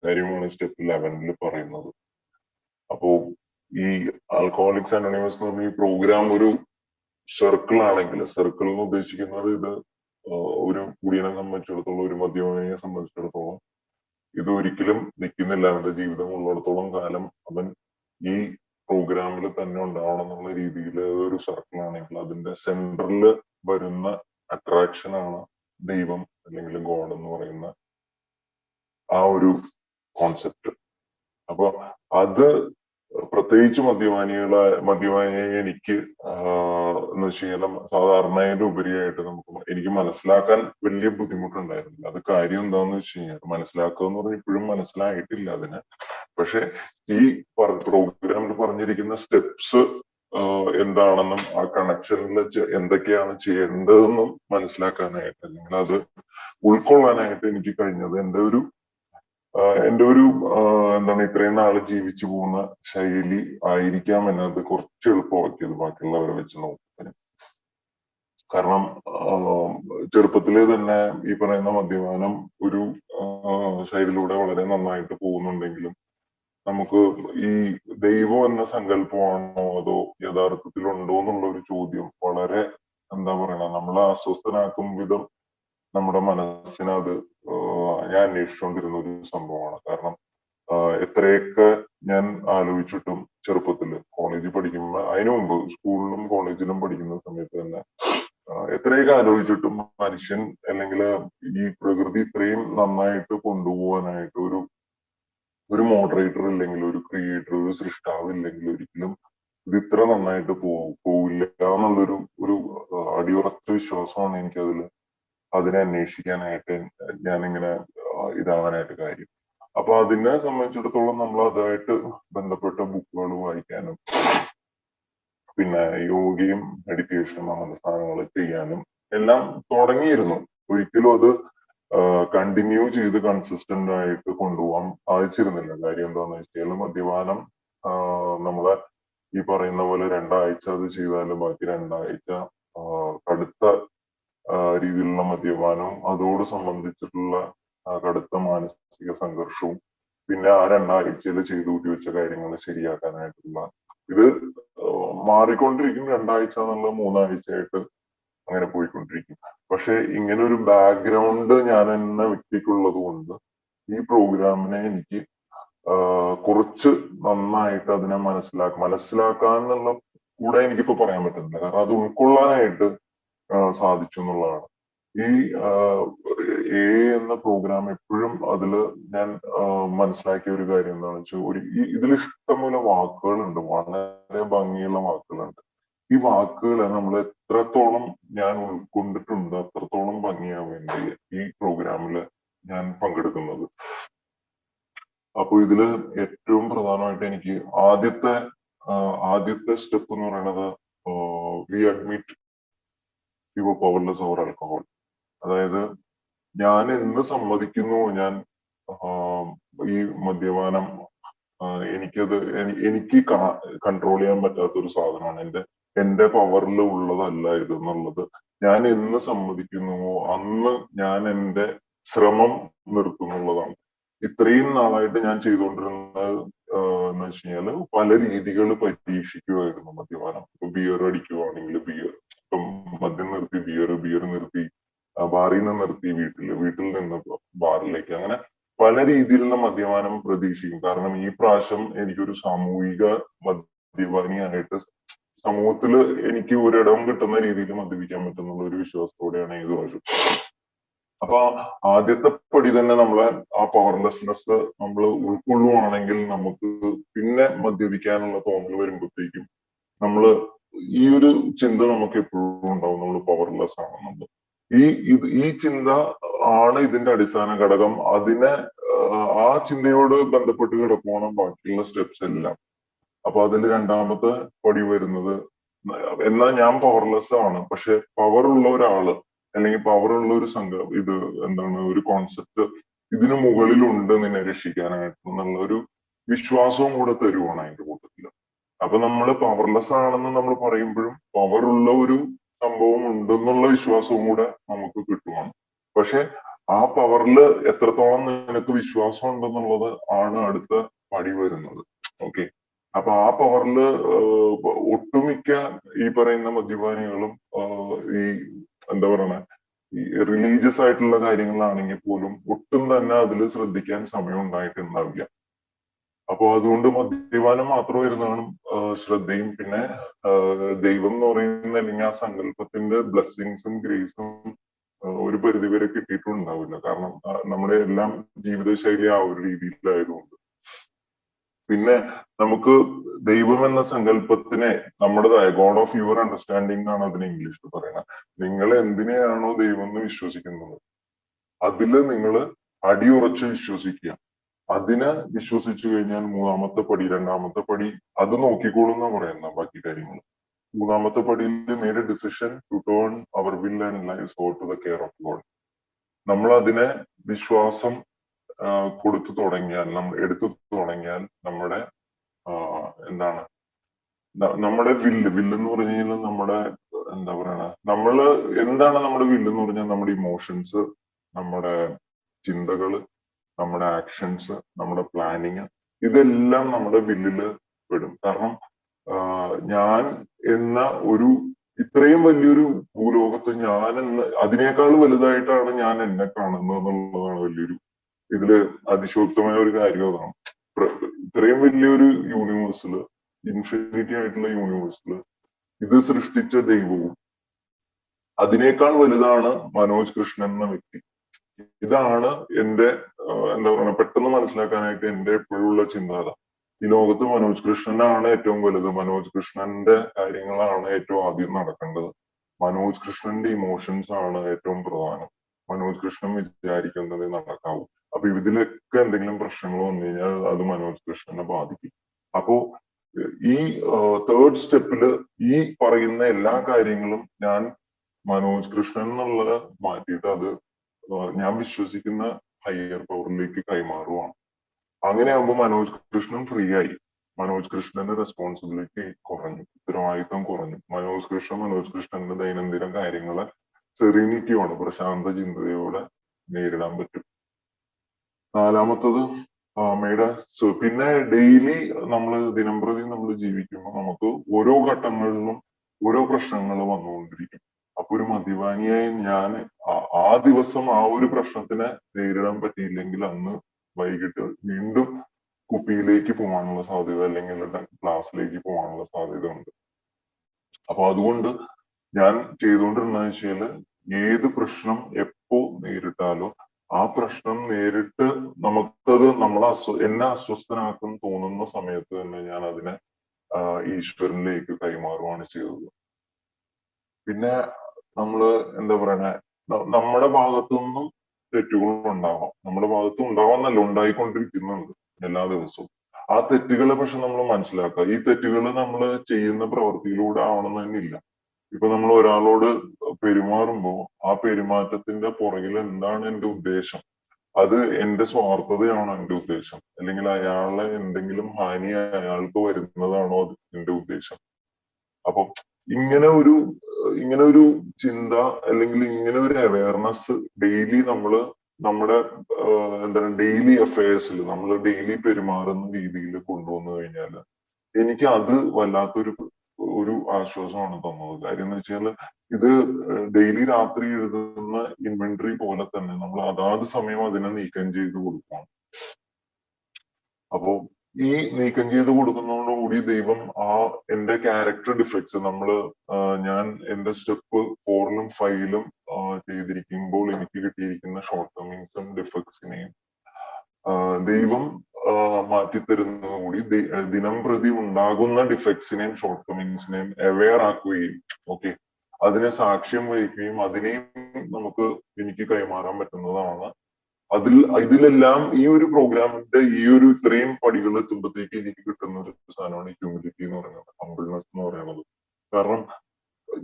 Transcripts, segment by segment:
കാര്യമാണ് സ്റ്റെപ്പ് 11 പറയുന്നത്. അപ്പോ ഈ ആൽക്കഹോളിക്സ് അനോണിമസ് എന്ന് പറഞ്ഞ ഈ പ്രോഗ്രാം ഒരു സർക്കിൾ ആണെങ്കിൽ, സർക്കിൾ എന്ന് ഉദ്ദേശിക്കുന്നത് ഇത് ഒരു കുടിയനെ സംബന്ധിച്ചിടത്തോളം, ഒരു മദ്യപാനിയെ സംബന്ധിച്ചിടത്തോളം ഇത് ഒരിക്കലും നിൽക്കുന്നില്ല. അവന്റെ ജീവിതം ഉള്ളിടത്തോളം കാലം അവൻ ഈ പ്രോഗ്രാമിൽ തന്നെ ഉണ്ടാവണം എന്നുള്ള രീതിയിൽ ഒരു സർക്കിൾ ആണെങ്കിൽ അതിന്റെ സെൻട്രലിൽ വരുന്ന അട്രാക്ഷൻ ആണ് ദൈവം അല്ലെങ്കിൽ ഗോഡ് എന്ന് പറയുന്ന ആ ഒരു കോൺസെപ്റ്റ്. അപ്പൊ അത് പ്രത്യേകിച്ച് മദ്യപാനിയെ എനിക്ക് എന്ന് വെച്ച് കഴിഞ്ഞാൽ സാധാരണയുടെ ഉപരിയായിട്ട് എനിക്ക് മനസ്സിലാക്കാൻ വലിയ ബുദ്ധിമുട്ടുണ്ടായിരുന്നില്ല. അത് കാര്യം എന്താന്ന് വെച്ച് കഴിഞ്ഞാൽ, മനസ്സിലാക്കുക എന്ന് പറഞ്ഞാൽ ഇപ്പോഴും മനസ്സിലായിട്ടില്ല അതിന്. പക്ഷെ ഈ പ്രോഗ്രാമിൽ പറഞ്ഞിരിക്കുന്ന സ്റ്റെപ്സ് എന്താണെന്നും ആ കണക്ഷനിൽ എന്തൊക്കെയാണ് ചെയ്യേണ്ടതെന്നും മനസ്സിലാക്കാനായിട്ട്, അല്ലെങ്കിൽ അത് ഉൾക്കൊള്ളാനായിട്ട് എനിക്ക് കഴിഞ്ഞത് എൻ്റെ ഒരു എന്താണ് ഇത്രയും നാള് ജീവിച്ചു പോകുന്ന ശൈലി ആയിരിക്കാം എന്നത് കുറച്ച് എളുപ്പമാക്കിയത് ബാക്കിയുള്ളവരെ വെച്ച് നോക്കാൻ. കാരണം ചെറുപ്പത്തിലെ തന്നെ ഈ പറയുന്ന മദ്യപാനം ഒരു സൈഡിലൂടെ വളരെ നന്നായിട്ട് പോകുന്നുണ്ടെങ്കിലും നമുക്ക് ഈ ദൈവം എന്ന സങ്കല്പമാണോ അതോ യഥാർത്ഥത്തിലുണ്ടോ എന്നുള്ള ഒരു ചോദ്യം വളരെ എന്താ പറയണ നമ്മളെ അസ്വസ്ഥനാക്കും വിധം നമ്മുടെ മനസ്സിന് അത് ഞാൻ അന്വേഷിച്ചുകൊണ്ടിരുന്ന ഒരു സംഭവമാണ്. കാരണം എത്രയൊക്കെ ഞാൻ ആലോചിച്ചിട്ടും ചെറുപ്പത്തിൽ കോളേജിൽ പഠിക്കുമ്പോൾ, അതിനു മുമ്പ് സ്കൂളിലും കോളേജിലും പഠിക്കുന്ന സമയത്ത് തന്നെ എത്രയൊക്കെ ആലോചിച്ചിട്ടും മനുഷ്യൻ അല്ലെങ്കിൽ ഈ പ്രകൃതി ഇത്രയും നന്നായിട്ട് കൊണ്ടുപോകാനായിട്ട് ഒരു മോഡറേറ്റർ ഇല്ലെങ്കിൽ, ഒരു ക്രിയേറ്റർ, ഒരു സൃഷ്ടാവ് ഇല്ലെങ്കിൽ ഒരിക്കലും ഇത് ഇത്ര നന്നായിട്ട് പോവില്ല എന്നുള്ളൊരു അടിയുറച്ച വിശ്വാസമാണ് എനിക്കതിൽ അതിനെ അന്വേഷിക്കാനായിട്ട് ഞാനിങ്ങനെ ഇതാവാനായിട്ട് കാര്യം. അപ്പൊ അതിനെ സംബന്ധിച്ചിടത്തോളം നമ്മൾ അതുമായിട്ട് ബന്ധപ്പെട്ട ബുക്കുകൾ വായിക്കാനും പിന്നെ യോഗയും മെഡിറ്റേഷനും അങ്ങനത്തെ സാധനങ്ങൾ ചെയ്യാനും എല്ലാം തുടങ്ങിയിരുന്നു. ഒരിക്കലും അത് കണ്ടിന്യൂ ചെയ്ത് കൺസിസ്റ്റന്റ് ആയിട്ട് കൊണ്ടുപോകാൻ സാധിച്ചിരുന്നില്ല. കാര്യം എന്താന്ന് വെച്ചാൽ മദ്യപാനം നമ്മളെ ഈ പറയുന്ന പോലെ 2 ആഴ്ച അത് ചെയ്താലും ബാക്കി 2 ആഴ്ച കടുത്ത രീതിയിലുള്ള മദ്യപാനവും അതോട് സംബന്ധിച്ചിട്ടുള്ള കടുത്ത മാനസിക സംഘർഷവും പിന്നെ ആ 2 ആഴ്ചയിൽ ചെയ്തു കൂട്ടി വെച്ച കാര്യങ്ങൾ ശരിയാക്കാനായിട്ടുള്ള ഇത് മാറിക്കൊണ്ടിരിക്കും. 2 ആഴ്ച എന്നുള്ള 3 ആഴ്ചയായിട്ട് അങ്ങനെ പോയിക്കൊണ്ടിരിക്കും. പക്ഷെ ഇങ്ങനെ ഒരു ബാക്ക്ഗ്രൗണ്ട് ഞാൻ എന്ന വ്യക്തിക്കുള്ളത് കൊണ്ട് ഈ പ്രോഗ്രാമിനെ എനിക്ക് കുറച്ച് നന്നായിട്ട് അതിനെ മനസ്സിലാക്കാന്നുള്ള കൂടെ എനിക്കിപ്പോ പറയാൻ പറ്റുന്നില്ല. കാരണം അത് ഉൾക്കൊള്ളാനായിട്ട് സാധിച്ചു എന്നുള്ളതാണ്. ഈ എ എന്ന പ്രോഗ്രാം എപ്പോഴും അതില് ഞാൻ മനസ്സിലാക്കിയ ഒരു കാര്യം എന്താണെന്ന് വെച്ചാൽ ഇതിൽ ഇഷ്ടംപോലെ വാക്കുകളുണ്ട്, വളരെ ഭംഗിയുള്ള വാക്കുകളുണ്ട്. ഈ വാക്കുകളെ നമ്മൾ എത്രത്തോളം ഞാൻ ഉൾക്കൊണ്ടിട്ടുണ്ട് അത്രത്തോളം ഭംഗിയാവും എൻ്റെ ഈ പ്രോഗ്രാമില് ഞാൻ പങ്കെടുക്കുന്നത്. അപ്പൊ ഇതില് ഏറ്റവും പ്രധാനമായിട്ട് എനിക്ക് ആദ്യത്തെ സ്റ്റെപ്പ് എന്ന് പറയുന്നത് we admit your powerless over alcohol. അതായത് ഞാൻ എന്ന് സമ്മതിക്കുന്നു ഞാൻ ഈ മദ്യപാനം എനിക്ക് കൺട്രോൾ ചെയ്യാൻ പറ്റാത്ത ഒരു സാധനമാണ്, എന്റെ പവറിൽ ഉള്ളതല്ല ഇത് എന്നുള്ളത് ഞാൻ എന്ന് സമ്മതിക്കുന്നുവോ അന്ന് ഞാൻ എന്റെ ശ്രമം നിർത്തുന്നുള്ളതാണ്. ഇത്രയും നാളായിട്ട് ഞാൻ ചെയ്തുകൊണ്ടിരുന്നത് എന്ന് വെച്ച് കഴിഞ്ഞാല് പല രീതികൾ പരീക്ഷിക്കുമായിരുന്നു മദ്യപാനം. ഇപ്പൊ ബിയർ അടിക്കുവാണെങ്കിൽ ബിയർ, ഇപ്പം മദ്യം നിർത്തി ബിയർ നിർത്തി, ബാറിൽ നിന്ന് നിർത്തി വീട്ടിൽ നിന്ന് ബാറിലേക്ക്, അങ്ങനെ പല രീതിയിലുള്ള മദ്യപാനം പ്രതീക്ഷിക്കും. കാരണം ഈ പ്രാവശ്യം എനിക്കൊരു സാമൂഹിക മദ്യപാനിയായിട്ട് സമൂഹത്തിൽ എനിക്ക് ഒരിടം കിട്ടുന്ന രീതിയിൽ മദ്യപിക്കാൻ പറ്റുന്നുള്ള ഒരു വിശ്വാസത്തോടെയാണ് ഏത് പ്രാവശ്യം. അപ്പൊ ആദ്യത്തെ പടി തന്നെ നമ്മളെ ആ പവർലെസ്നെസ് നമ്മൾ ഉൾക്കൊള്ളുവാണെങ്കിൽ നമുക്ക് പിന്നെ മദ്യപിക്കാനുള്ള തോന്നൽ വരുമ്പോഴത്തേക്കും നമ്മള് ഈ ഒരു ചിന്ത നമുക്ക് എപ്പോഴും ഉണ്ടാവും, നമ്മൾ പവർലെസ് ആണെന്നുള്ളത്. ഈ ചിന്ത ആണ് ഇതിന്റെ അടിസ്ഥാന ഘടകം. ആ ചിന്തയോട് ബന്ധപ്പെട്ട് കിടക്കുവാണ് ബാക്കിയുള്ള സ്റ്റെപ്സ് എല്ലാം. അപ്പൊ അതിൽ രണ്ടാമത്തെ പടി വരുന്നത്, എന്നാൽ ഞാൻ പവർലെസ് ആണ് പക്ഷെ പവർ ഉള്ള ഒരാള് അല്ലെങ്കിൽ പവർ ഉള്ള ഒരു സംഘം, ഇത് എന്താണ് ഒരു കോൺസെപ്റ്റ് ഇതിനു മുകളിലുണ്ട് നിന്നെ രക്ഷിക്കാനായിട്ട് എന്നുള്ള ഒരു വിശ്വാസവും കൂടെ തരുവാണ് അതിന്റെ കൂട്ടത്തില്. അപ്പൊ നമ്മൾ പവർലെസ് ആണെന്ന് നമ്മൾ പറയുമ്പോഴും പവർ ഉള്ള ഒരു സംഭവം ഉണ്ടെന്നുള്ള വിശ്വാസവും കൂടെ നമുക്ക് കിട്ടുവാണ്. പക്ഷെ ആ പവറിൽ എത്രത്തോളം നിനക്ക് വിശ്വാസം ഉണ്ടെന്നുള്ളത് ആണ് അടുത്ത പടി വരുന്നത്. ഓക്കെ. അപ്പൊ ആ പവറിൽ ഒട്ടുമിക്ക ഈ പറയുന്ന മദ്യപാനികളും ഈ എന്താ പറയണ ഈ റിലീജിയസ് ആയിട്ടുള്ള കാര്യങ്ങളാണെങ്കിൽ പോലും ഒട്ടും തന്നെ അതിൽ ശ്രദ്ധിക്കാൻ സമയം ഉണ്ടായിട്ടുണ്ടാവില്ല. അപ്പോ അതുകൊണ്ട് മദ്യപാനം മാത്രം വരുന്നതാണ് ശ്രദ്ധയും പിന്നെ ദൈവം എന്ന് പറയുന്ന അല്ലെങ്കിൽ ആ സങ്കല്പത്തിന്റെ ബ്ലെസ്സിങ്സും ഗ്രേസും ഒരു പരിധിവരെ കിട്ടിയിട്ടുണ്ടാവില്ല. കാരണം നമ്മുടെ എല്ലാം ജീവിതശൈലി ആ ഒരു രീതിയിലായതുകൊണ്ട്. പിന്നെ നമുക്ക് ദൈവം എന്ന സങ്കല്പത്തിനെ നമ്മുടേതായ ഗോഡ് ഓഫ് യുവർ അണ്ടർസ്റ്റാൻഡിംഗ് എന്നാണ് അതിന് ഇംഗ്ലീഷിൽ പറയുന്നത്. നിങ്ങൾ എന്തിനെയാണോ ദൈവം എന്ന് വിശ്വസിക്കുന്നത് അതില് നിങ്ങൾ അടിയുറച്ച് വിശ്വസിക്കുക. അതിനെ വിശ്വസിച്ചു കഴിഞ്ഞാൽ മൂന്നാമത്തെ പടി, രണ്ടാമത്തെ പടി അത് നോക്കിക്കോളും എന്നാ പറയുന്ന ബാക്കി കാര്യങ്ങൾ. മൂന്നാമത്തെ പടിയിൽ made a decision to turn our will and life over to the care of God. നമ്മൾ അതിനെ വിശ്വാസം കൊടുത്തു തുടങ്ങിയാൽ, നമ്മൾ എടുത്തു തുടങ്ങിയാൽ നമ്മുടെ എന്താണ് നമ്മുടെ വില്ല് എന്ന് പറഞ്ഞു കഴിഞ്ഞാൽ നമ്മുടെ എന്താ പറയണ നമ്മള് എന്താണ് നമ്മുടെ വില്ല് എന്ന് പറഞ്ഞാൽ നമ്മുടെ ഇമോഷൻസ്, നമ്മുടെ ചിന്തകള്, നമ്മുടെ ആക്ഷൻസ്, നമ്മുടെ പ്ലാനിങ്, ഇതെല്ലാം നമ്മുടെ വില്ലില് പെടും. കാരണം ഞാൻ എന്ന ഒരു ഇത്രയും വലിയൊരു ഭൂലോകത്ത് ഞാൻ എന്ന അതിനേക്കാൾ വലുതായിട്ടാണ് ഞാൻ എന്നെ കാണുന്നത് എന്നുള്ളതാണ് വലിയൊരു ഇതില് അതിശോക്തമായ ഒരു കാര്യം. അതാണ് ഇത്രയും വലിയൊരു യൂണിവേഴ്സില്, ഇൻഫിനിറ്റി ആയിട്ടുള്ള യൂണിവേഴ്സില് ഇത് സൃഷ്ടിച്ച ദൈവവും അതിനേക്കാൾ വലുതാണ് മനോജ് കൃഷ്ണൻ എന്ന വ്യക്തി. ഇതാണ് എന്റെ എന്താ പറയുക പെട്ടെന്ന് മനസ്സിലാക്കാനായിട്ട് എന്റെ എപ്പോഴുള്ള ചിന്താഗത. ഈ ലോകത്ത് മനോജ് കൃഷ്ണനാണ് ഏറ്റവും വലുത്. മനോജ് കൃഷ്ണന്റെ കാര്യങ്ങളാണ് ഏറ്റവും ആദ്യം നടക്കേണ്ടത്. മനോജ് കൃഷ്ണന്റെ ഇമോഷൻസ് ആണ് ഏറ്റവും പ്രധാനം. മനോജ് കൃഷ്ണൻ വിചാരിക്കുന്നത് നടക്കാവൂ. അപ്പൊ ഇതിലൊക്കെ എന്തെങ്കിലും പ്രശ്നങ്ങൾ വന്നു കഴിഞ്ഞാൽ അത് മനോജ് കൃഷ്ണനെ ബാധിക്കും. അപ്പോ ഈ തേർഡ് സ്റ്റെപ്പില് ഈ പറയുന്ന എല്ലാ കാര്യങ്ങളും ഞാൻ മനോജ് കൃഷ്ണൻ എന്നുള്ളത് മാറ്റിയിട്ട് അത് ഞാൻ വിശ്വസിക്കുന്ന ഹയർ പവറിലേക്ക് കൈമാറുവാണ്. അങ്ങനെയാകുമ്പോൾ മനോജ് കൃഷ്ണൻ ഫ്രീ ആയി. മനോജ് കൃഷ്ണന്റെ റെസ്പോൺസിബിലിറ്റി കുറഞ്ഞു, ഉത്തരവാദിത്വം കുറഞ്ഞു. മനോജ് കൃഷ്ണന്റെ ദൈനംദിന കാര്യങ്ങളെ സെറീനിറ്റിയോടെ, പ്രശാന്ത ചിന്തയോടെ നേരിടാൻ പറ്റും. നാലാമത്തത് അമ്മയുടെ പിന്നെ ഡെയിലി നമ്മൾ ദിനംപ്രതി നമ്മൾ ജീവിക്കുമ്പോൾ നമുക്ക് ഓരോ ഘട്ടങ്ങളിലും ഓരോ പ്രശ്നങ്ങൾ വന്നുകൊണ്ടിരിക്കും. അപ്പൊ ഒരു മദ്യപാനിയായി ഞാൻ ആ ദിവസം ആ ഒരു പ്രശ്നത്തിനെ നേരിടാൻ പറ്റിയില്ലെങ്കിൽ അന്ന് വൈകിട്ട് വീണ്ടും കുപ്പിയിലേക്ക് പോകാനുള്ള സാധ്യത അല്ലെങ്കിൽ ക്ലാസ്സിലേക്ക് പോകാനുള്ള സാധ്യത ഉണ്ട്. അപ്പൊ അതുകൊണ്ട് ഞാൻ ചെയ്തുകൊണ്ടിരുന്ന വെച്ചാല് ഏത് പ്രശ്നം എപ്പോ നേരിട്ടാലോ ആ പ്രശ്നം നേരിട്ട് നമുക്കത് എന്നെ അസ്വസ്ഥനാക്കും തോന്നുന്ന സമയത്ത് തന്നെ ഞാൻ അതിനെ ഈശ്വരനിലേക്ക് കൈമാറുകയാണ് ചെയ്തത്. പിന്നെ നമ്മള് എന്താ പറയണേ നമ്മുടെ ഭാഗത്തു നിന്നും തെറ്റുകൾ ഉണ്ടാവാം. നമ്മുടെ ഭാഗത്തും ഉണ്ടാവാന്നല്ല, ഉണ്ടായിക്കൊണ്ടിരിക്കുന്നുണ്ട് എല്ലാ ദിവസവും. ആ തെറ്റുകളെ പക്ഷെ നമ്മൾ മനസ്സിലാക്കുക. ഈ തെറ്റുകൾ നമ്മൾ ചെയ്യുന്ന പ്രവൃത്തിയിലൂടെ ആവണമെന്ന് തന്നെ ഇല്ല. ഇപ്പൊ നമ്മൾ ഒരാളോട് പെരുമാറുമ്പോൾ ആ പെരുമാറ്റത്തിന്റെ പുറകിൽ എന്താണ് എന്റെ ഉദ്ദേശം, അത് എന്റെ സ്വാർത്ഥതയാണോ എന്റെ ഉദ്ദേശം, അല്ലെങ്കിൽ അയാളെ എന്തെങ്കിലും ഹാനി അയാൾക്ക് വരുന്നതാണോ അത് എന്റെ ഉദ്ദേശം. അപ്പൊ ഇങ്ങനെ ഒരു ചിന്ത അല്ലെങ്കിൽ ഇങ്ങനെ ഒരു അവയർനെസ് ഡെയിലി നമ്മള് നമ്മുടെ എന്താണ് ഡെയിലി അഫയേഴ്സിൽ നമ്മൾ ഡെയിലി പെരുമാറുന്ന രീതിയിൽ കൊണ്ടുവന്നു കഴിഞ്ഞാൽ എനിക്ക് അത് വല്ലാത്തൊരു ആശ്വാസമാണ് തന്നത്. കാര്യം എന്ന് വെച്ചാൽ ഇത് ഡെയിലി രാത്രി എഴുതുന്ന ഇൻവെന്ററി പോലെ തന്നെ നമ്മൾ അതാത് സമയം അതിനെ നീക്കം ചെയ്ത് കൊടുക്കണം. അപ്പോ ഈ നീക്കം ചെയ്ത് കൊടുക്കുന്നതോടുകൂടി ദൈവം എന്റെ ക്യാരക്ടർ ഡിഫക്ട്സ് ഞാൻ എന്റെ സ്റ്റെപ്പ് 4-ലും 5-ലും ചെയ്തിരിക്കുമ്പോൾ എനിക്ക് കിട്ടിയിരിക്കുന്ന ഷോർട്ട് കമ്മിങ്സും ഡിഫക്ട്സിനെയും ദൈവം മാറ്റിത്തരുന്നത് കൂടി ദിനം പ്രതി ഉണ്ടാകുന്ന ഡിഫക്ട്സിനെയും ഷോർട്ട് കമ്മിങ്സിനെയും അവെയർ ആക്കുകയും ഓക്കെ അതിനെ സാക്ഷ്യം വഹിക്കുകയും അതിനെയും എനിക്ക് കൈമാറാൻ പറ്റുന്നതാണ്. ഇതിലെല്ലാം ഈ ഒരു പ്രോഗ്രാമിന്റെ ഈ ഒരു ഇത്രയും പടികൾ എത്തുമ്പോഴത്തേക്ക് എനിക്ക് കിട്ടുന്ന ഒരു സാധനമാണ് ഹ്യൂമിലിറ്റി എന്ന് പറയുന്നത്, ഹംബിൾനെസ് എന്ന് പറയുന്നത്. കാരണം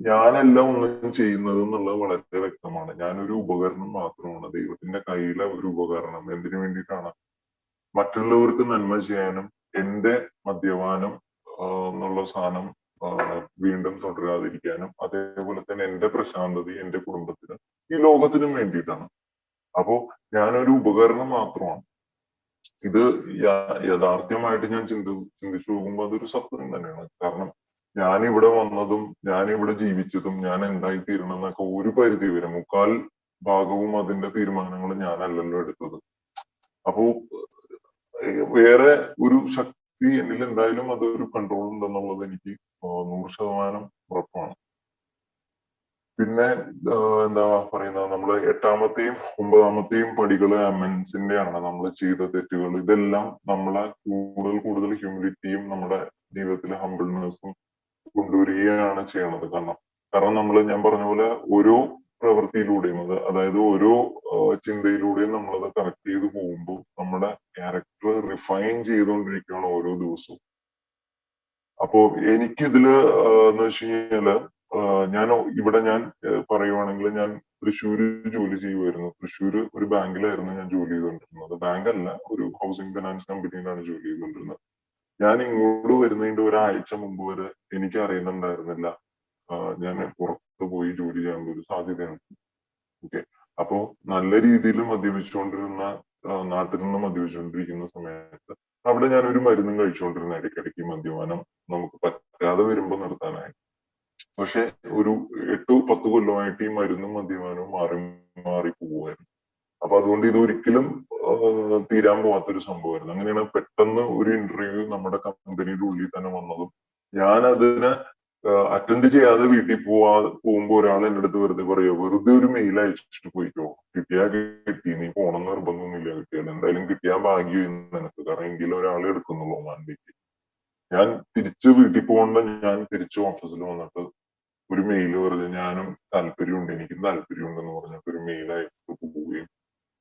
ഞാനെല്ലാം ഒന്നും ചെയ്യുന്നത് എന്നുള്ളത് വളരെ വ്യക്തമാണ്. ഞാനൊരു ഉപകരണം മാത്രമാണ്, ദൈവത്തിന്റെ കയ്യിലെ ഒരു ഉപകരണം. എന്തിനു വേണ്ടിയിട്ടാണ്? മറ്റുള്ളവർക്ക് നന്മ ചെയ്യാനും എന്റെ മദ്യപാനം എന്നുള്ള സാധനം വീണ്ടും തുടരാതിരിക്കാനും അതേപോലെ തന്നെ എന്റെ പ്രശാന്തത എന്റെ കുടുംബത്തിന് ഈ ലോകത്തിനും വേണ്ടിയിട്ടാണ്. അപ്പോ ഞാനൊരു ഉപകരണം മാത്രമാണ്. ഇത് യാഥാർത്ഥ്യമായിട്ട് ഞാൻ ചിന്തിച്ചു പോകുമ്പോൾ അതൊരു സത്യം തന്നെയാണ്. കാരണം ഞാനിവിടെ വന്നതും ഞാനിവിടെ ജീവിച്ചതും ഞാൻ എന്തായി തീരണം എന്നൊക്കെ ഒരു പരിധി വരെ മുക്കാൽ ഭാഗവും അതിന്റെ തീരുമാനങ്ങൾ ഞാനല്ലല്ലോ എടുത്തത്. അപ്പോ വേറെ ഒരു ശക്തി എന്നിൽ എന്തായാലും അതൊരു കൺട്രോൾ ഉണ്ടെന്നുള്ളത് എനിക്ക് 100% ഉറപ്പാണ്. പിന്നെ എന്താ പറയുന്നത്, നമ്മള് 8ാമത്തെയും 9ാമത്തെയും പടികള് അമെൻസിന്റെ ആണ്. നമ്മൾ ചെയ്ത തെറ്റുകൾ ഇതെല്ലാം നമ്മളെ കൂടുതൽ ഹ്യൂമിലിറ്റിയും നമ്മുടെ ജീവിതത്തിലെ ഹംബിൾനെസ്സും കൊണ്ടുവരികയാണ് ചെയ്യണത്. കാരണം ഞാൻ പറഞ്ഞ പോലെ ഓരോ പ്രവൃത്തിയിലൂടെയും അതായത് ഓരോ ചിന്തയിലൂടെയും നമ്മളത് കറക്റ്റ് ചെയ്ത് പോകുമ്പോൾ നമ്മുടെ ക്യാരക്ടർ റിഫൈൻ ചെയ്തുകൊണ്ടിരിക്കുകയാണ് ഓരോ ദിവസവും. അപ്പോ എനിക്കിതില് എന്ന് വെച്ച് കഴിഞ്ഞാല് ഞാൻ പറയുവാണെങ്കിൽ ഞാൻ തൃശ്ശൂര് ജോലി ചെയ്യുമായിരുന്നു. തൃശ്ശൂര് ഒരു ബാങ്കിലായിരുന്നു ഞാൻ ജോലി ചെയ്തുകൊണ്ടിരുന്നത്. ബാങ്ക് അല്ല, ഒരു ഹൗസിംഗ് ഫിനാൻസ് കമ്പനിയിലാണ് ജോലി ചെയ്തുകൊണ്ടിരുന്നത്. ഞാൻ ഇങ്ങോട്ട് വരുന്നതിന്റെ ഒരാഴ്ച മുമ്പ് വരെ എനിക്ക് അറിയുന്നുണ്ടായിരുന്നില്ല ഞാൻ പുറത്ത് പോയി ജോലി ചെയ്യാനുള്ള ഒരു സാധ്യതയാണ്. ഓക്കെ. അപ്പോ നല്ല രീതിയിൽ മദ്യപിച്ചുകൊണ്ടിരുന്ന നാട്ടിൽ നിന്ന് മദ്യപിച്ചുകൊണ്ടിരിക്കുന്ന സമയത്ത് അവിടെ ഞാൻ ഒരു മരുന്നും കഴിച്ചുകൊണ്ടിരുന്ന ഇടയ്ക്കിടയ്ക്ക് മദ്യപാനം നമുക്ക് പറ്റാതെ വരുമ്പോൾ നിർത്താനായി. പക്ഷെ ഒരു 8-10 കൊല്ലമായിട്ട് ഈ മരുന്നും മദ്യപാനവും മാറി മാറി പോവുമായിരുന്നു. അപ്പൊ അതുകൊണ്ട് ഇത് ഒരിക്കലും തീരാൻ പോവാത്തൊരു സംഭവമായിരുന്നു. അങ്ങനെയാണ് പെട്ടെന്ന് ഒരു ഇന്റർവ്യൂ നമ്മുടെ കമ്പനിയുടെ ഉള്ളിൽ തന്നെ വന്നതും ഞാൻ അതിനെ അറ്റൻഡ് ചെയ്യാതെ വീട്ടിൽ പോകുമ്പോ ഒരാൾ എന്റെ അടുത്ത് വെറുതെ പറയുമോ, വെറുതെ ഒരു മെയിൽ അയച്ചിട്ട് പോയിക്കോ, കിട്ടിയാ കിട്ടി, നീ പോണം നിർബന്ധമൊന്നുമില്ല, കിട്ടിയാൽ എന്തായാലും കിട്ടിയാൽ ഭാഗ്യം നിനക്ക്, കാരണം എങ്കിലും ഒരാൾ എടുക്കുന്നുള്ളൂ ഒമാനിലേക്ക്. ഞാൻ തിരിച്ച് വീട്ടിൽ പോകണ്ട, ഞാൻ തിരിച്ച് ഓഫീസിൽ വന്നിട്ട് ഒരു മെയിൽ വെറുതെ ഞാനും താല്പര്യമുണ്ട്, എനിക്കും താല്പര്യമുണ്ടെന്ന് പറഞ്ഞിട്ട് ഒരു മെയിൽ അയച്ചിട്ട് പോവുകയും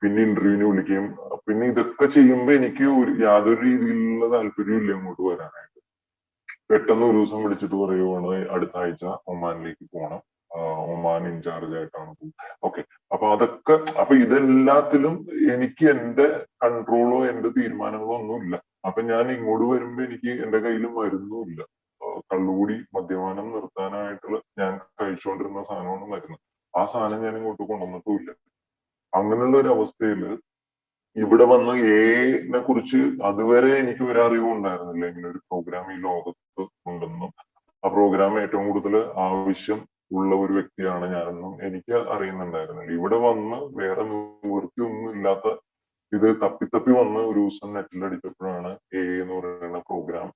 പിന്നെ ഇന്റർവ്യൂവിന് വിളിക്കുകയും പിന്നെ ഇതൊക്കെ ചെയ്യുമ്പോ എനിക്ക് യാതൊരു രീതിയിലുള്ള താല്പര്യവും ഇല്ല ഇങ്ങോട്ട് വരാനായിട്ട്. പെട്ടെന്ന് ഒരു ദിവസം വിളിച്ചിട്ട് പറയുവാണ് അടുത്ത ആഴ്ച ഒമാനിലേക്ക് പോകണം, ഒമാൻ ഇൻചാർജ് ആയിട്ടാണ് പോകുന്നത്. ഓക്കെ. അപ്പൊ ഇതെല്ലാത്തിലും എനിക്ക് എന്റെ കൺട്രോളോ എന്റെ തീരുമാനങ്ങളോ ഒന്നുമില്ല. അപ്പൊ ഞാൻ ഇങ്ങോട്ട് വരുമ്പോ എനിക്ക് എന്റെ കയ്യിൽ മരുന്നുമില്ല. കള്ളുകൂടി മദ്യപാനം നിർത്താനായിട്ടുള്ള ഞാൻ കഴിച്ചുകൊണ്ടിരുന്ന സാധനമാണ് മരുന്ന്. ആ സാധനം ഞാൻ ഇങ്ങോട്ട് കൊണ്ടുവന്നിട്ടുമില്ല. അങ്ങനെയുള്ള ഒരു അവസ്ഥയില് ഇവിടെ വന്ന് എഐനെ കുറിച്ച് അതുവരെ എനിക്ക് ഒരു അറിവും ഉണ്ടായിരുന്നില്ല. ഇങ്ങനെ ഒരു പ്രോഗ്രാം ഈ ലോകത്ത് ഉണ്ടെന്നും ആ പ്രോഗ്രാം ഏറ്റവും കൂടുതൽ ആവശ്യം ഉള്ള ഒരു വ്യക്തിയാണ് ഞാനെന്നും എനിക്ക് അറിയുന്നുണ്ടായിരുന്നില്ല. ഇവിടെ വന്ന് വേറെ നിവൃത്തിയൊന്നും ഇല്ലാത്ത ഇത് തപ്പി വന്ന് ഒരു ദിവസം നെറ്റിലടിച്ചപ്പോഴാണ് എഐ എന്ന് പറയുന്ന പ്രോഗ്രാം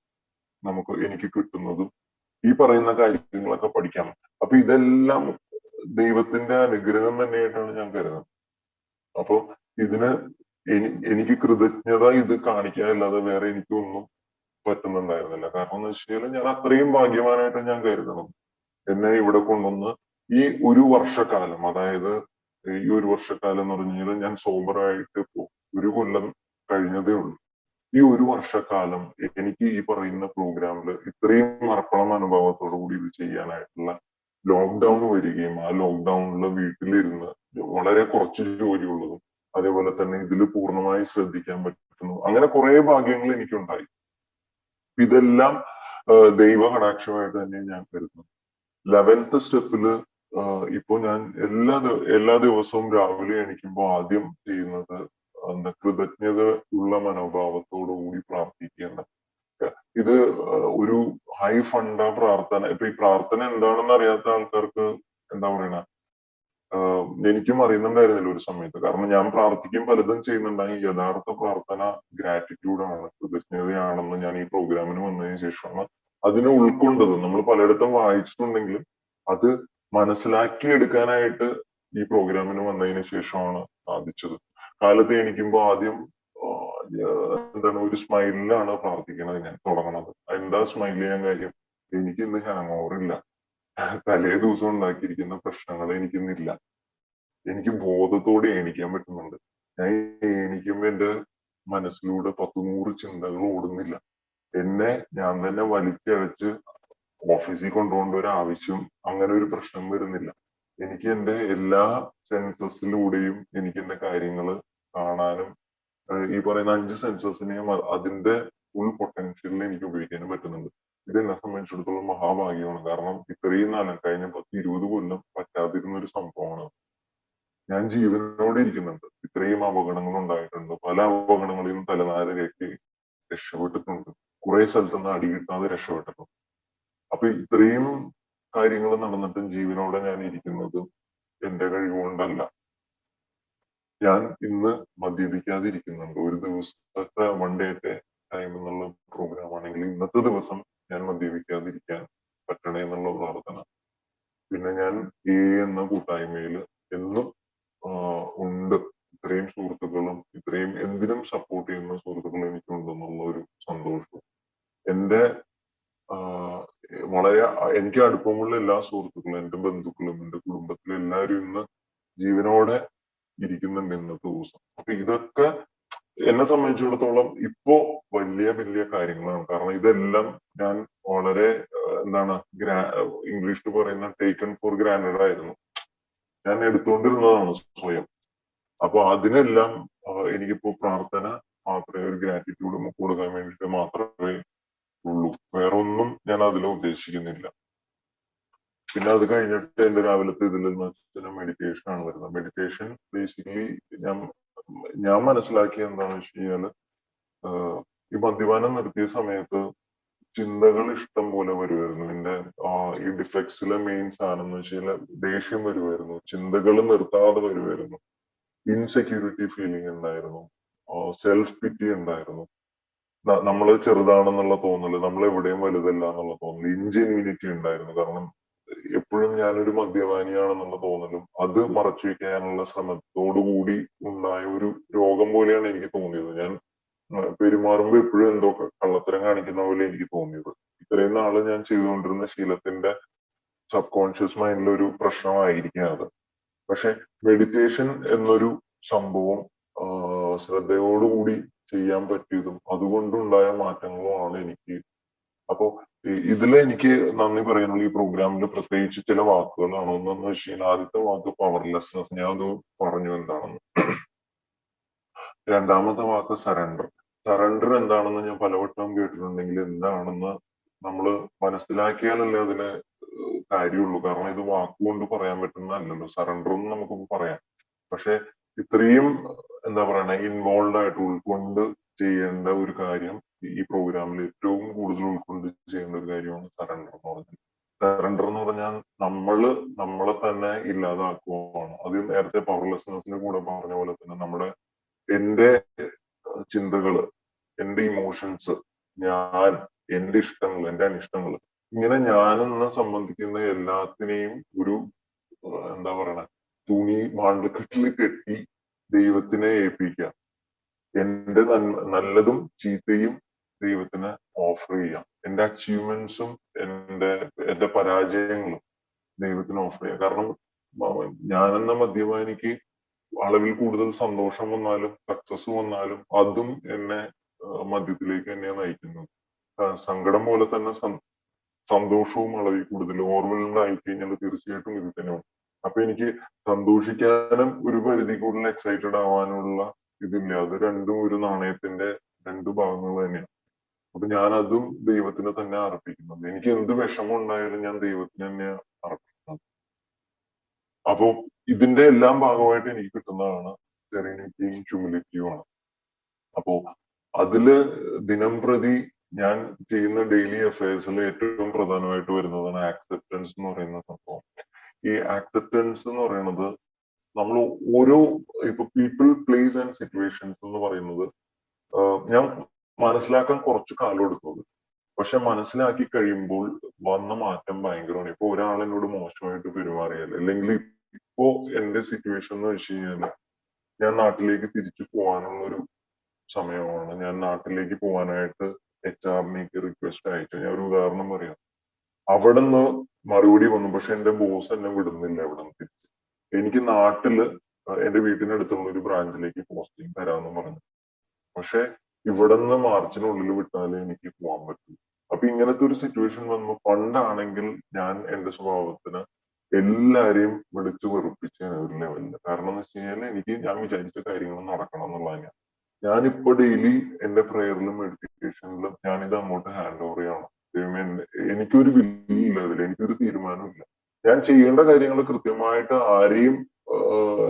എനിക്ക് കിട്ടുന്നതും ഈ പറയുന്ന കാര്യങ്ങളൊക്കെ പഠിക്കാം. അപ്പൊ ഇതെല്ലാം ദൈവത്തിന്റെ അനുഗ്രഹം തന്നെയായിട്ടാണ് ഞാൻ കരുതുന്നത്. അപ്പൊ ഇതിന് എനിക്ക് കൃതജ്ഞത ഇത് കാണിക്കാനല്ലാതെ വേറെ എനിക്കൊന്നും പറ്റുന്നുണ്ടായിരുന്നില്ല. കാരണം എന്ന് വെച്ച് കഴിഞ്ഞാൽ ഞാൻ അത്രയും ഭാഗ്യവാനായിട്ട് ഞാൻ കരുതണം. എന്നെ ഇവിടെ കൊണ്ടുവന്ന് ഈ ഒരു വർഷക്കാലം, അതായത് ഈ ഒരു വർഷക്കാലം എന്ന് പറഞ്ഞു കഴിഞ്ഞാൽ ഞാൻ സോബറായിട്ട് ഇപ്പോ ഒരു കൊല്ലം കഴിഞ്ഞതേ ഉള്ളൂ. ഈ ഒരു വർഷക്കാലം എനിക്ക് ഈ പറയുന്ന പ്രോഗ്രാമിൽ ഇത്രയും അർപ്പണ മനോഭാവത്തോടു കൂടി ഇത് ചെയ്യാനായിട്ടുള്ള ലോക്ക്ഡൌൺ വരികയും ആ ലോക്ക്ഡൌണിൽ വീട്ടിലിരുന്ന് വളരെ കുറച്ച് ജോലിയുള്ളതും അതേപോലെ തന്നെ ഇതിൽ പൂർണ്ണമായി ശ്രദ്ധിക്കാൻ പറ്റുന്നു, അങ്ങനെ കുറെ ഭാഗ്യങ്ങൾ എനിക്കുണ്ടായി. ഇതെല്ലാം ദൈവ കടാക്ഷമായിട്ട് തന്നെ ഞാൻ കരുതുന്നു. 11th സ്റ്റെപ്പില് ഇപ്പൊ ഞാൻ എല്ലാ ദിവസവും രാവിലെ എണീക്കുമ്പോൾ ആദ്യം ചെയ്യുന്നത് കൃതജ്ഞത ഉള്ള മനോഭാവത്തോടു കൂടി പ്രാർത്ഥിക്കുകയാണ്. ഇത് ഒരു ഹൈ ഫണ്ട പ്രാർത്ഥന. ഇപ്പൊ ഈ പ്രാർത്ഥന എന്താണെന്ന് അറിയാത്ത ആൾക്കാർക്ക് എന്താ പറയണ, എനിക്കും അറിയുന്നുണ്ടായിരുന്നില്ല ഒരു സമയത്ത്. കാരണം ഞാൻ പ്രാർത്ഥിക്കും പലതും ചെയ്യുന്നുണ്ടെങ്കിൽ യഥാർത്ഥ പ്രാർത്ഥന ഗ്രാറ്റിറ്റ്യൂഡാണ്, കൃതജ്ഞതയാണെന്ന് ഞാൻ ഈ പ്രോഗ്രാമിന് വന്നതിന് ശേഷമാണ് അതിനെ ഉൾക്കൊണ്ടത്. നമ്മൾ പലയിടത്തും വായിച്ചിട്ടുണ്ടെങ്കിലും അത് മനസ്സിലാക്കി എടുക്കാനായിട്ട് ഈ പ്രോഗ്രാമിന് വന്നതിന് ശേഷമാണ് സാധിച്ചത്. കാലത്ത് എണീക്കുമ്പോൾ ആദ്യം ഒരു സ്മൈലിലാണ് പ്രാർത്ഥിക്കണത്, ഞാൻ തുടങ്ങണത്. എന്താ സ്മൈൽ ചെയ്യാൻ കാര്യം? എനിക്ക് ഇന്ന് ഹാങ് ഓവർ ഇല്ല, തലേ ദിവസം ഉണ്ടാക്കിയിരിക്കുന്ന പ്രശ്നങ്ങൾ എനിക്കിന്നില്ല, എനിക്ക് ബോധത്തോടെ എണീക്കാൻ പറ്റുന്നുണ്ട്. ഞാൻ എണീക്കുമ്പോ എന്റെ മനസ്സിലൂടെ 100 ചിന്തകൾ ഓടുന്നില്ല. എന്നെ ഞാൻ തന്നെ വലിച്ചഴച്ച് ഓഫീസിൽ കൊണ്ടുപോകേണ്ട ഒരു ആവശ്യം, അങ്ങനെ ഒരു പ്രശ്നം വരുന്നില്ല. എനിക്ക് എന്റെ എല്ലാ സെൻസസിലൂടെയും എനിക്ക് എന്റെ കാര്യങ്ങൾ കാണാനും ഈ പറയുന്ന 5 സെൻസസിനെയും അതിന്റെ ഫുൾ പൊട്ടൻഷ്യലിൽ എനിക്ക് ഉപയോഗിക്കാനും പറ്റുന്നുണ്ട്. ഇത് എന്നെ സംബന്ധിച്ചിടത്തോളം മഹാഭാഗ്യമാണ്. കാരണം ഇത്രയും നാളെ കഴിഞ്ഞ 10-20 കൊല്ലം പറ്റാതിരുന്ന ഒരു സംഭവമാണ്. ഞാൻ ജീവനോടെ ഇരിക്കുന്നുണ്ട്. ഇത്രയും അപകടങ്ങൾ ഉണ്ടായിട്ടുണ്ട്. പല അപകടങ്ങളിൽ നിന്നും തലനാരിഴയ്ക്ക് രക്ഷപ്പെട്ടിട്ടുണ്ട്. കുറെ സ്ഥലത്തുനിന്ന് അടി കിട്ടാതെ രക്ഷപ്പെട്ടിട്ടുണ്ട്. അപ്പൊ ഇത്രയും കാര്യങ്ങൾ നടന്നിട്ടും ജീവനോടെ ഞാൻ ഇരിക്കുന്നത് എന്റെ കഴിവുകൊണ്ടല്ല. ഞാൻ ഇന്ന് മദ്യപിക്കാതിരിക്കുന്നുണ്ട്. ഒരു ദിവസത്തെ വൺ ഡേത്തെ ടൈം എന്നുള്ള പ്രോഗ്രാം ആണെങ്കിൽ ഇന്നത്തെ ദിവസം ഞാൻ മദ്യപിക്കാതിരിക്കാൻ പറ്റണേ എന്നുള്ള പ്രാർത്ഥന. പിന്നെ ഞാൻ എന്ന കൂട്ടായ്മയിൽ എന്നും ഉണ്ട്. ഇത്രയും സുഹൃത്തുക്കളും ഇത്രയും എന്തിനും സപ്പോർട്ട് ചെയ്യുന്ന സുഹൃത്തുക്കളും എനിക്കുണ്ടെന്നുള്ള ഒരു സന്തോഷവും. എന്റെ വളരെ എനിക്ക് അടുപ്പമുള്ള എല്ലാ സുഹൃത്തുക്കളും, എന്റെ ബന്ധുക്കളും, എന്റെ കുടുംബത്തിലെ എല്ലാവരും ഇന്ന് ജീവനോടെ ഇരിക്കുന്നുണ്ട് ഇന്നത്തെ ദിവസം. അപ്പൊ ഇതൊക്കെ എന്നെ സംബന്ധിച്ചിടത്തോളം ഇപ്പോ വലിയ വലിയ കാര്യങ്ങളാണ്. കാരണം ഇതെല്ലാം ഞാൻ വളരെ എന്താണ് ഇംഗ്ലീഷിൽ പറയുന്ന ടേക്കൺ ഫോർ ഗ്രാൻഡഡ് ആയിരുന്നു. ഞാൻ എടുത്തുകൊണ്ടിരുന്നതാണ് സ്വയം. അപ്പൊ അതിനെല്ലാം എനിക്കിപ്പോ പ്രാർത്ഥന മാത്രമേ, ഒരു ഗ്രാറ്റിറ്റ്യൂഡ് കൊടുക്കാൻ വേണ്ടിയിട്ട് മാത്രമേ ഉള്ളൂ. വേറെ ഒന്നും ഞാൻ അതിൽ ഉദ്ദേശിക്കുന്നില്ല. പിന്നെ അത് കഴിഞ്ഞിട്ട് എന്റെ രാവിലത്തെ ഇതിൽ മെഡിറ്റേഷൻ ആണ് വരുന്നത്. മെഡിറ്റേഷൻ ബേസിക്കലി ഞാൻ മനസ്സിലാക്കിയ എന്താണെന്ന് വെച്ച് കഴിഞ്ഞാല് ഈ മദ്യപാനം നിർത്തിയ സമയത്ത് ചിന്തകൾ ഇഷ്ടം പോലെ വരുമായിരുന്നു. എന്റെ ഈ ഡിഫെക്ട്സിലെ മെയിൻ സാധനം എന്ന് വെച്ച് കഴിഞ്ഞാൽ ദേഷ്യം വരുമായിരുന്നു, ചിന്തകൾ നിർത്താതെ വരുമായിരുന്നു, ഇൻസെക്യൂരിറ്റി ഫീലിംഗ് ഉണ്ടായിരുന്നു, സെൽഫ് പിറ്റി ഉണ്ടായിരുന്നു, നമ്മൾ ചെറുതാണെന്നുള്ള തോന്നല്, നമ്മൾ എവിടെയും വലുതല്ല എന്നുള്ള തോന്നല്, ഇൻജെന്യൂനിറ്റി ഉണ്ടായിരുന്നു. കാരണം എപ്പോഴും ഞാനൊരു മദ്യപാനിയാണെന്നുള്ള തോന്നലും അത് മറച്ചു വെക്കാനുള്ള ശ്രമത്തോടുകൂടി ഉണ്ടായ ഒരു രോഗം പോലെയാണ് എനിക്ക് തോന്നിയത്. ഞാൻ പെരുമാറുമ്പോൾ എപ്പോഴും എന്തോ കള്ളത്തരം കാണിക്കുന്ന പോലെ എനിക്ക് തോന്നിയത്. ഇത്രയും നാള് ഞാൻ ചെയ്തുകൊണ്ടിരുന്ന ശീലത്തിന്റെ സബ് കോൺഷ്യസ് മൈൻഡിലെ ഒരു പ്രശ്നമായിരിക്കാം അത്. പക്ഷെ മെഡിറ്റേഷൻ എന്നൊരു സംഭവം ശ്രദ്ധയോടുകൂടി ചെയ്യാൻ പറ്റിയതും അതുകൊണ്ടുണ്ടായ മാറ്റങ്ങളുമാണ് എനിക്ക്. അപ്പോ ഇതിൽ എനിക്ക് നന്ദി പറയാനുള്ള ഈ പ്രോഗ്രാമിൽ പ്രത്യേകിച്ച് ചില വാക്കുകളാണ്. ഒന്നെന്ന് വെച്ച് കഴിഞ്ഞാൽ ആദ്യത്തെ വാക്ക് പവർലെസ്നെസ്, ഞാൻ അത് പറഞ്ഞു എന്താണെന്ന്. രണ്ടാമത്തെ വാക്ക് സറണ്ടർ. സറണ്ടർ എന്താണെന്ന് ഞാൻ പലവട്ടം കേട്ടിട്ടുണ്ടെങ്കിൽ എന്താണെന്ന് നമ്മൾ മനസ്സിലാക്കിയാലല്ലേ അതിന് കാര്യമുള്ളൂ. കാരണം ഇത് വാക്കുകൊണ്ട് പറയാൻ പറ്റുന്നതല്ലല്ലോ. സറണ്ടർ എന്ന് നമുക്ക് പറയാം, പക്ഷെ ഇത്രയും എന്താ പറയണ ഇൻവോൾവ് ആയിട്ട് ഉൾക്കൊണ്ട് ചെയ്യേണ്ട ഒരു കാര്യം, ഈ പ്രോഗ്രാമിൽ ഏറ്റവും കൂടുതൽ ഉൾക്കൊണ്ട് ചെയ്യേണ്ട ഒരു കാര്യമാണ് സറണ്ടർ എന്ന് പറഞ്ഞാൽ. സറണ്ടർ എന്ന് പറഞ്ഞാൽ നമ്മളെ തന്നെ ഇല്ലാതാക്കുവാണ്. അത് നേരത്തെ പവർലെസ്നെസിന്റെ കൂടെ പറഞ്ഞ പോലെ തന്നെ എന്റെ ചിന്തകള്, എന്റെ ഇമോഷൻസ്, ഞാൻ, എന്റെ ഇഷ്ടങ്ങൾ, എന്റെ അനിഷ്ടങ്ങൾ, ഇങ്ങനെ ഞാനെന്ന് സംബന്ധിക്കുന്ന എല്ലാത്തിനെയും ഒരു എന്താ പറയണ തുണി മാണ്ടക്കെട്ടിൽ കെട്ടി ദൈവത്തിനെ ഏൽപ്പിക്കാം. എന്റെ നല്ലതും ചീത്തയും ദൈവത്തിന് ഓഫർ ചെയ്യാം. എന്റെ അച്ചീവ്മെന്റ്സും എന്റെ പരാജയങ്ങളും ദൈവത്തിന് ഓഫർ ചെയ്യാം. കാരണം ഞാനെന്ന മദ്യപാനിക്ക് അളവിൽ കൂടുതൽ സന്തോഷം വന്നാലും സക്സസ് വന്നാലും അതും എന്നെ മദ്യത്തിലേക്ക് തന്നെ നയിക്കുന്നു. സങ്കടം പോലെ തന്നെ സന്തോഷവും അളവിൽ കൂടുതൽ ഓർവെൽഡ് ആയി കഴിഞ്ഞാൽ തീർച്ചയായിട്ടും ഇത് തന്നെയാണ്. അപ്പൊ എനിക്ക് സന്തോഷിക്കാനും ഒരു പരിധി കൂടുതൽ എക്സൈറ്റഡ് ആവാനുള്ള ഇതില്ല. അത് രണ്ടും ഒരു നാണയത്തിന്റെ രണ്ടു ഭാഗങ്ങൾ തന്നെയാണ്. അപ്പൊ ഞാൻ അതും ദൈവത്തിന് തന്നെ അർപ്പിക്കുന്നത്. എനിക്ക് എന്ത് വിഷമം ഉണ്ടായാലും ഞാൻ ദൈവത്തിന് തന്നെ അർപ്പിക്കുന്നത്. അപ്പൊ ഇതിന്റെ എല്ലാം ഭാഗമായിട്ട് എനിക്ക് കിട്ടുന്നതാണ് സെറീനിറ്റിയും ഹ്യൂമിലിറ്റിയുമാണ്. അപ്പോ അതില് ദിനം പ്രതി ഞാൻ ചെയ്യുന്ന ഡെയിലി അഫയേഴ്സിൽ ഏറ്റവും പ്രധാനമായിട്ട് വരുന്നതാണ് ആക്സെപ്റ്റൻസ് എന്ന് പറയുന്ന സംഭവം. ഈ ആക്സെപ്റ്റൻസ് എന്ന് പറയുന്നത് നമ്മൾ ഓരോ ഇപ്പൊ പീപ്പിൾ, പ്ലേസ് ആൻഡ് സിറ്റുവേഷൻസ് എന്ന് പറയുന്നത് ഞാൻ മനസ്സിലാക്കാൻ കുറച്ചു കാലം എടുത്തത്. പക്ഷെ മനസ്സിലാക്കി കഴിയുമ്പോൾ വന്ന മാറ്റം ഭയങ്കരമാണ്. ഇപ്പൊ ഒരാൾ എന്നോട് മോശമായിട്ട് പെരുമാറിയാൽ, അല്ലെങ്കിൽ ഇപ്പോ എന്റെ സിറ്റുവേഷൻ എന്ന് വെച്ച് കഴിഞ്ഞാൽ ഞാൻ നാട്ടിലേക്ക് തിരിച്ചു പോകാനുള്ള ഒരു സമയമാണ്. ഞാൻ നാട്ടിലേക്ക് പോകാനായിട്ട് HR-ലേക്ക് റിക്വസ്റ്റ് അയച്ചു. ഞാൻ ഒരു ഉദാഹരണം പറയാം. അവിടെ നിന്ന് മറുപടി വന്നു, പക്ഷെ എന്റെ ബോസ് എന്നെ വിടുന്നില്ല അവിടെ നിന്ന് തിരിച്ച്. എനിക്ക് നാട്ടില് എന്റെ വീട്ടിനടുത്തുള്ള ഒരു ബ്രാഞ്ചിലേക്ക് പോസ്റ്റിംഗ് തരാമെന്ന് പറഞ്ഞു. പക്ഷെ ഇവിടെ നിന്ന് മാർച്ചിനുള്ളിൽ വിട്ടാലേ എനിക്ക് പോകാൻ പറ്റൂ. അപ്പൊ ഇങ്ങനത്തെ ഒരു സിറ്റുവേഷൻ വന്നു. പണ്ടാണെങ്കിൽ ഞാൻ എന്റെ സ്വഭാവത്തിന് എല്ലാരെയും വിളിച്ചു വെറുപ്പിച്ച ഒരു ലെവലില്. കാരണം എന്ന് വെച്ച് കഴിഞ്ഞാൽ ഞാൻ വിചാരിച്ച കാര്യങ്ങൾ നടക്കണം എന്നുള്ളതാണ്. ഞാനിപ്പോ ഡെയിലി എന്റെ പ്രേയറിലും മെഡിറ്റേഷനിലും ഞാനിത് അങ്ങോട്ട് ഹാൻഡ് ഓവർ ചെയ്യണം. എനിക്കൊരു വില്ലില്ല അതിൽ, എനിക്കൊരു തീരുമാനമില്ല. ഞാൻ ചെയ്യേണ്ട കാര്യങ്ങൾ കൃത്യമായിട്ട് ആരെയും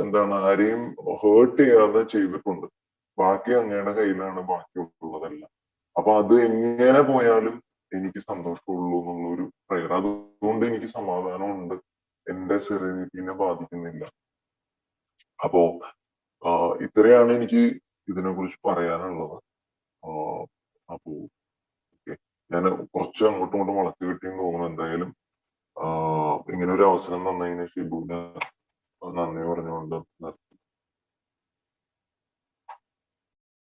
എന്താണ് ആരെയും ഹേർട്ട് ചെയ്യാതെ ചെയ്തിട്ടുണ്ട്. ബാക്കി അങ്ങയുടെ കയ്യിലാണ് ബാക്കിയുള്ളതെല്ലാം. അപ്പൊ അത് എങ്ങനെ പോയാലും എനിക്ക് സന്തോഷമുള്ളൂ എന്നുള്ളൊരു പ്രയർ. അതുകൊണ്ട് എനിക്ക് സമാധാനമുണ്ട്. എന്റെ സെറനിറ്റീനെ ബാധിക്കുന്നില്ല. അപ്പോ ഇത്രയാണ് എനിക്ക് ഇതിനെ കുറിച്ച് പറയാനുള്ളത്. അപ്പോ ഞാൻ കുറച്ച് അങ്ങോട്ടും ഇങ്ങോട്ടും വളച്ചു കിട്ടിയെന്ന് തോന്നുന്നു. എന്തായാലും ഇങ്ങനെ ഒരു അവസരം തന്നതിന് ഷിബുവിന് നന്ദി പറഞ്ഞുകൊണ്ട്